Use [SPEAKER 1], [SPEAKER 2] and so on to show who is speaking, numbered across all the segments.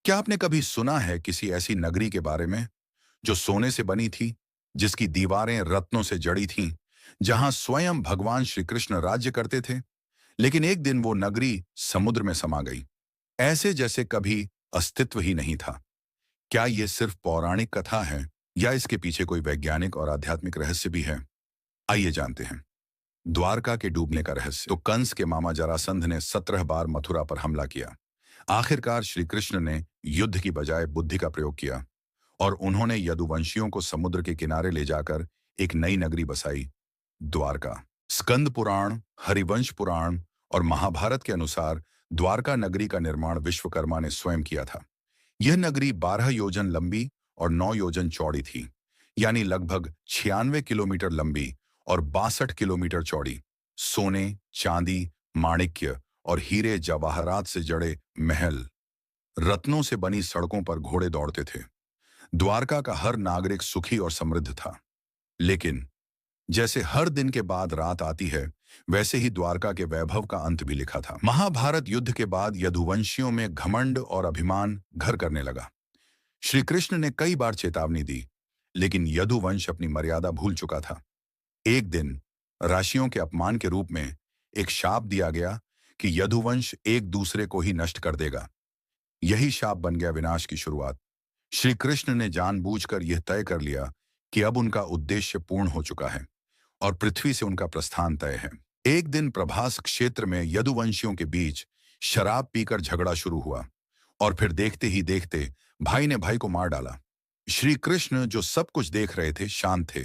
[SPEAKER 1] क्या आपने कभी सुना है किसी ऐसी नगरी के बारे में जो सोने से बनी थी, जिसकी दीवारें रत्नों से जड़ी थीं, जहां स्वयं भगवान श्री कृष्ण राज्य करते थे? लेकिन एक दिन वो नगरी समुद्र में समा गई, ऐसे जैसे कभी अस्तित्व ही नहीं था। क्या ये सिर्फ पौराणिक कथा है या इसके पीछे कोई वैज्ञानिक और आध्यात्मिक रहस्य भी है? आइए जानते हैं। द्वारका के डूबने का रहस्य। तो कंस के मामा जरासंध ने 17 बार मथुरा पर हमला किया। आखिरकार श्री कृष्ण ने युद्ध की बजाय बुद्धि का प्रयोग किया और उन्होंने यदुवंशियों को समुद्र के किनारे ले जाकर एक नई नगरी बसाई, द्वारका। स्कंद पुराण, हरिवंश पुराण और महाभारत के अनुसार द्वारका नगरी का निर्माण विश्वकर्मा ने स्वयं किया था। यह नगरी 12 योजन लंबी और 9 योजन चौड़ी थी, यानी लगभग 96 किलोमीटर लंबी और 62 किलोमीटर चौड़ी। सोने, चांदी, माणिक्य और हीरे जवाहरात से जड़े महल, रत्नों से बनी सड़कों पर घोड़े दौड़ते थे। द्वारका का हर नागरिक सुखी और समृद्ध था। लेकिन जैसे हर दिन के बाद रात आती है, वैसे ही द्वारका के वैभव का अंत भी लिखा था। महाभारत युद्ध के बाद यदुवंशियों में घमंड और अभिमान घर करने लगा। श्री कृष्ण ने कई बार चेतावनी दी, लेकिन यदुवंश अपनी मर्यादा भूल चुका था। एक दिन राशियों के अपमान के रूप में एक शाप दिया गया कि यदुवंश एक दूसरे को ही नष्ट कर देगा। यही शाप बन गया विनाश की शुरुआत। श्री कृष्ण ने जानबूझकर यह तय कर लिया कि अब उनका उद्देश्य पूर्ण हो चुका है और पृथ्वी से उनका प्रस्थान तय है। एक दिन प्रभास क्षेत्र में यदुवंशियों के बीच शराब पीकर झगड़ा शुरू हुआ और फिर देखते ही देखते भाई ने भाई को मार डाला। श्री कृष्ण, जो सब कुछ देख रहे थे, शांत थे,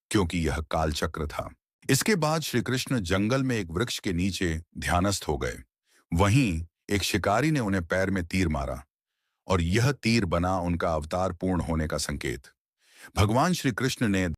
[SPEAKER 1] क्योंकि यह कालचक्र था। इसके बाद श्री कृष्ण जंगल में एक वृक्ष के नीचे ध्यानस्थ हो गए। वहीं एक शिकारी ने उन्हें पैर में तीर मारा और यह तीर बना उनका अवतार पूर्ण होने का संकेत। भगवान श्री कृष्ण ने